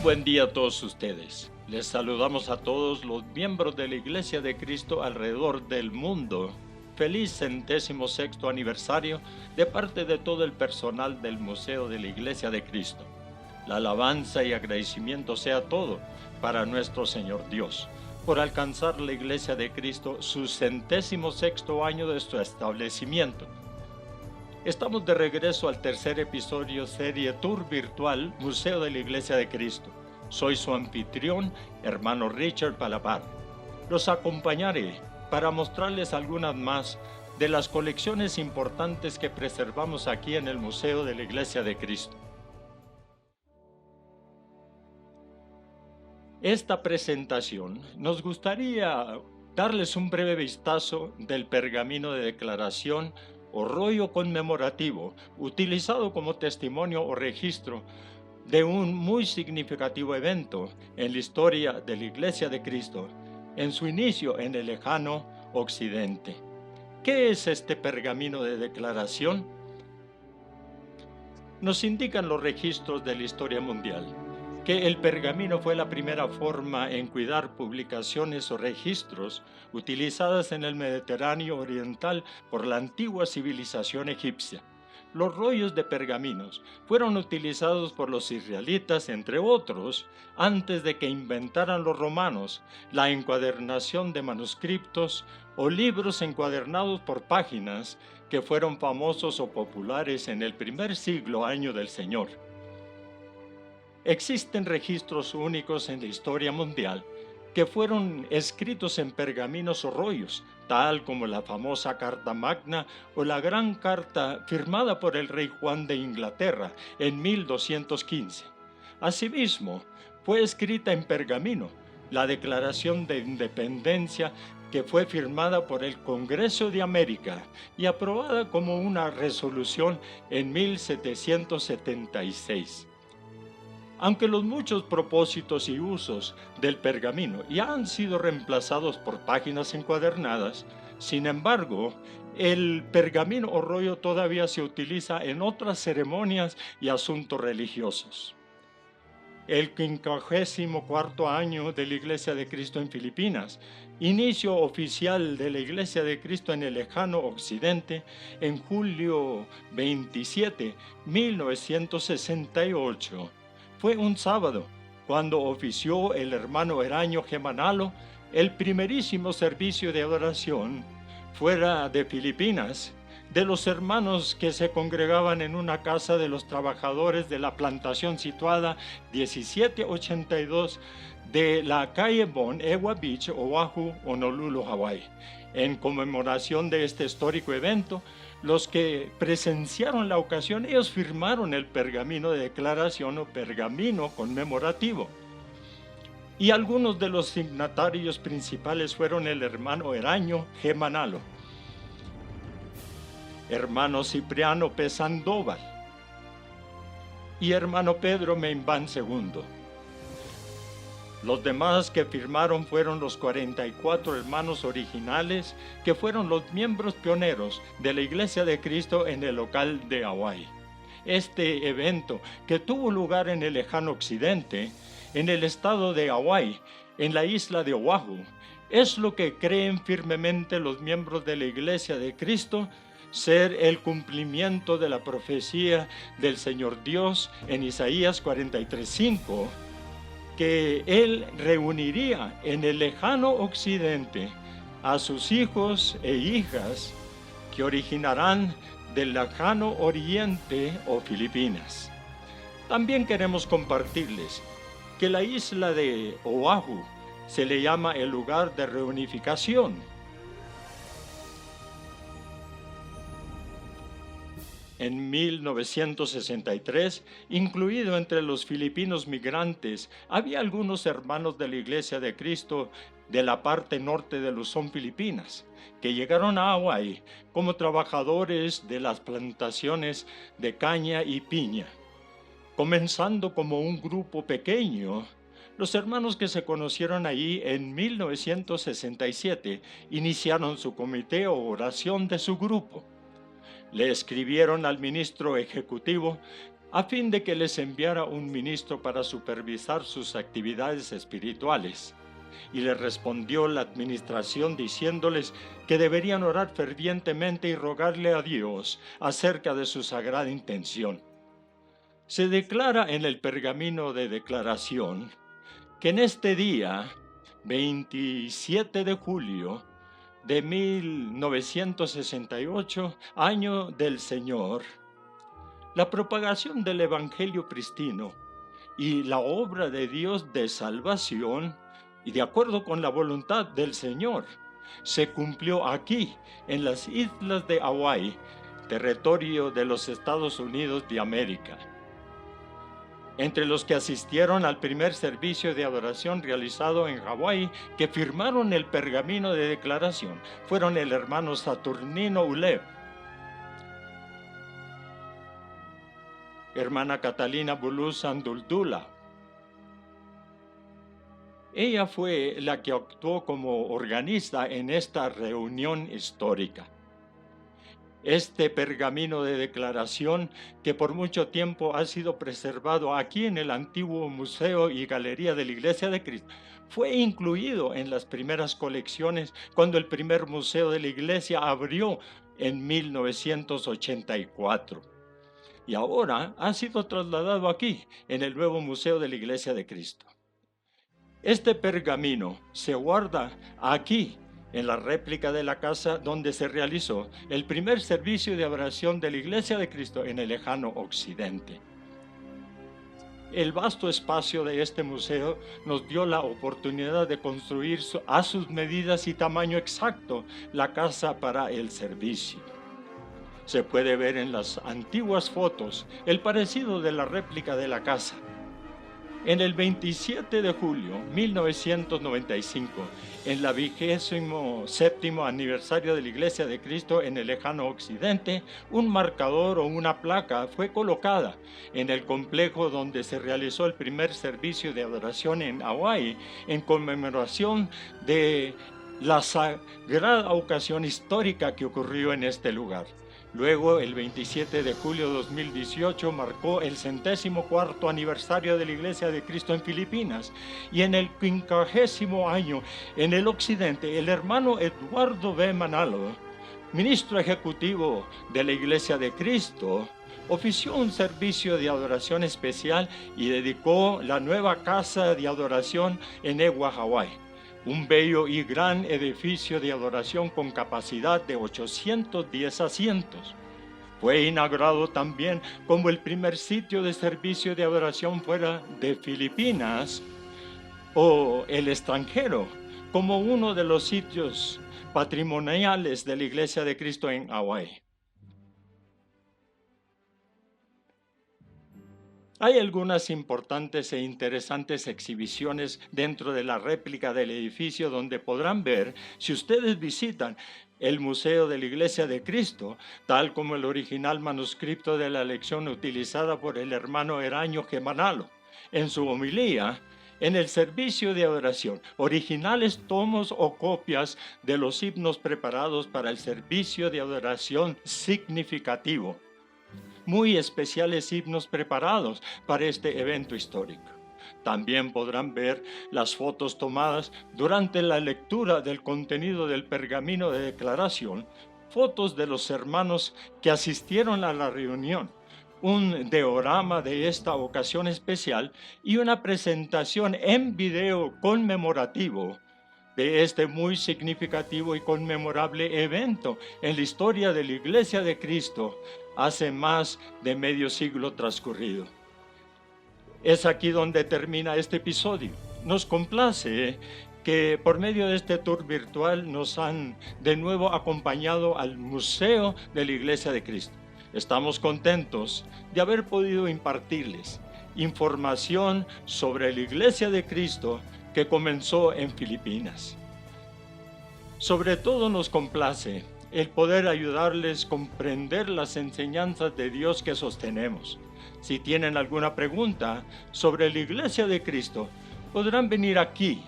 buen día a todos ustedes. Les saludamos a todos los miembros de la Iglesia de Cristo alrededor del mundo. Feliz 106º aniversario de parte de todo el personal del Museo de la Iglesia de Cristo. La alabanza y agradecimiento sea todo para nuestro Señor Dios por alcanzar la Iglesia de Cristo su 106º año de su establecimiento. Estamos de regreso al tercer episodio serie Tour Virtual Museo de la Iglesia de Cristo. Soy su anfitrión, hermano Richard Palapar. Los acompañaré para mostrarles algunas más de las colecciones importantes que preservamos aquí en el Museo de la Iglesia de Cristo. Esta presentación nos gustaría darles un breve vistazo del pergamino de declaración o rollo conmemorativo utilizado como testimonio o registro de un muy significativo evento en la historia de la Iglesia de Cristo en su inicio en el lejano Occidente. ¿Qué es este pergamino de declaración? Nos indican los registros de la historia mundial que el pergamino fue la primera forma en cuidar publicaciones o registros utilizadas en el Mediterráneo oriental por la antigua civilización egipcia. Los rollos de pergaminos fueron utilizados por los israelitas, entre otros, antes de que inventaran los romanos la encuadernación de manuscritos o libros encuadernados por páginas que fueron famosos o populares en el primer siglo año del Señor. Existen registros únicos en la historia mundial que fueron escritos en pergaminos o rollos, tal como la famosa Carta Magna o la Gran Carta firmada por el rey Juan de Inglaterra en 1215. Asimismo, fue escrita en pergamino la Declaración de Independencia que fue firmada por el Congreso de América y aprobada como una resolución en 1776. Aunque los muchos propósitos y usos del pergamino ya han sido reemplazados por páginas encuadernadas, sin embargo, el pergamino o rollo todavía se utiliza en otras ceremonias y asuntos religiosos. El 54º año de la Iglesia de Cristo en Filipinas, inicio oficial de la Iglesia de Cristo en el lejano Occidente, en julio 27, 1968, fue un sábado, cuando ofició el hermano Eraño Gemanalo el primerísimo servicio de adoración fuera de Filipinas, de los hermanos que se congregaban en una casa de los trabajadores de la plantación situada 1782 de la calle Bon Ewa Beach, Oahu, Honolulu, Hawái. En conmemoración de este histórico evento, los que presenciaron la ocasión, ellos firmaron el pergamino de declaración o pergamino conmemorativo. Y algunos de los signatarios principales fueron el hermano Eraño Gemanalo, hermano Cipriano P. Sandoval y hermano Pedro Meimbán II. Los demás que firmaron fueron los 44 hermanos originales que fueron los miembros pioneros de la Iglesia de Cristo en el local de Hawái. Este evento, que tuvo lugar en el lejano occidente, en el estado de Hawái, en la isla de Oahu, es lo que creen firmemente los miembros de la Iglesia de Cristo ser el cumplimiento de la profecía del Señor Dios en Isaías 43:5, que Él reuniría en el lejano occidente a sus hijos e hijas que originarán del lejano oriente o Filipinas. También queremos compartirles que la isla de Oahu se le llama el lugar de reunificación. En 1963, incluido entre los filipinos migrantes, había algunos hermanos de la Iglesia de Cristo de la parte norte de Luzón, Filipinas, que llegaron a Hawái como trabajadores de las plantaciones de caña y piña. Comenzando como un grupo pequeño, los hermanos que se conocieron allí en 1967 iniciaron su comité o oración de su grupo. Le escribieron al ministro ejecutivo a fin de que les enviara un ministro para supervisar sus actividades espirituales. Y le respondió la administración diciéndoles que deberían orar fervientemente y rogarle a Dios acerca de su sagrada intención. Se declara en el pergamino de declaración que en este día, 27 de julio de 1968, año del Señor, la propagación del Evangelio pristino y la obra de Dios de salvación, y de acuerdo con la voluntad del Señor, se cumplió aquí, en las islas de Hawái, territorio de los Estados Unidos de América. Entre los que asistieron al primer servicio de adoración realizado en Hawái, que firmaron el pergamino de declaración, fueron el hermano Saturnino Ulev, hermana Catalina Bulus Anduldula. Ella fue la que actuó como organista en esta reunión histórica. Este pergamino de declaración, que por mucho tiempo ha sido preservado aquí en el antiguo Museo y Galería de la Iglesia de Cristo, fue incluido en las primeras colecciones cuando el primer museo de la Iglesia abrió en 1984. Y ahora ha sido trasladado aquí, en el nuevo Museo de la Iglesia de Cristo. Este pergamino se guarda aquí, en la réplica de la casa donde se realizó el primer servicio de adoración de la Iglesia de Cristo en el lejano occidente. El vasto espacio de este museo nos dio la oportunidad de construir a sus medidas y tamaño exacto la casa para el servicio. Se puede ver en las antiguas fotos el parecido de la réplica de la casa. En el 27 de julio de 1995, en la 27º aniversario de la Iglesia de Cristo en el lejano occidente, un marcador o una placa fue colocada en el complejo donde se realizó el primer servicio de adoración en Hawái, en conmemoración de la sagrada ocasión histórica que ocurrió en este lugar. Luego, el 27 de julio de 2018 marcó el 104º aniversario de la Iglesia de Cristo en Filipinas, y en el 50º año en el occidente, el hermano Eduardo B. Manalo, ministro ejecutivo de la Iglesia de Cristo, ofició un servicio de adoración especial y dedicó la nueva casa de adoración en Ewa, Hawái. Un bello y gran edificio de adoración con capacidad de 810 asientos. Fue inaugurado también como el primer sitio de servicio de adoración fuera de Filipinas o el extranjero, como uno de los sitios patrimoniales de la Iglesia de Cristo en Hawái. Hay algunas importantes e interesantes exhibiciones dentro de la réplica del edificio donde podrán ver, si ustedes visitan el Museo de la Iglesia de Cristo, tal como el original manuscrito de la lección utilizada por el hermano Eraño G. Manalo en su homilía, en el servicio de adoración, originales tomos o copias de los himnos preparados para el servicio de adoración significativo. Muy especiales himnos preparados para este evento histórico. También podrán ver las fotos tomadas durante la lectura del contenido del pergamino de declaración, fotos de los hermanos que asistieron a la reunión, un diorama de esta ocasión especial y una presentación en video conmemorativo de este muy significativo y conmemorable evento en la historia de la Iglesia de Cristo hace más de medio siglo transcurrido. Es aquí donde termina este episodio. Nos complace que por medio de este tour virtual nos han de nuevo acompañado al Museo de la Iglesia de Cristo. Estamos contentos de haber podido impartirles información sobre la Iglesia de Cristo que comenzó en Filipinas. Sobre todo nos complace el poder ayudarles a comprender las enseñanzas de Dios que sostenemos. Si tienen alguna pregunta sobre la Iglesia de Cristo, podrán venir aquí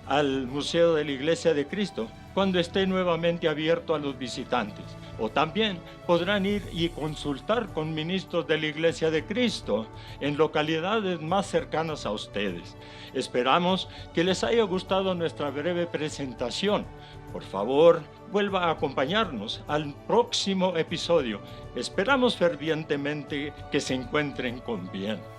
al Museo de la Iglesia de Cristo cuando esté nuevamente abierto a los visitantes. O también podrán ir y consultar con ministros de la Iglesia de Cristo en localidades más cercanas a ustedes. Esperamos que les haya gustado nuestra breve presentación. Por favor, vuelva a acompañarnos al próximo episodio. Esperamos fervientemente que se encuentren con bien.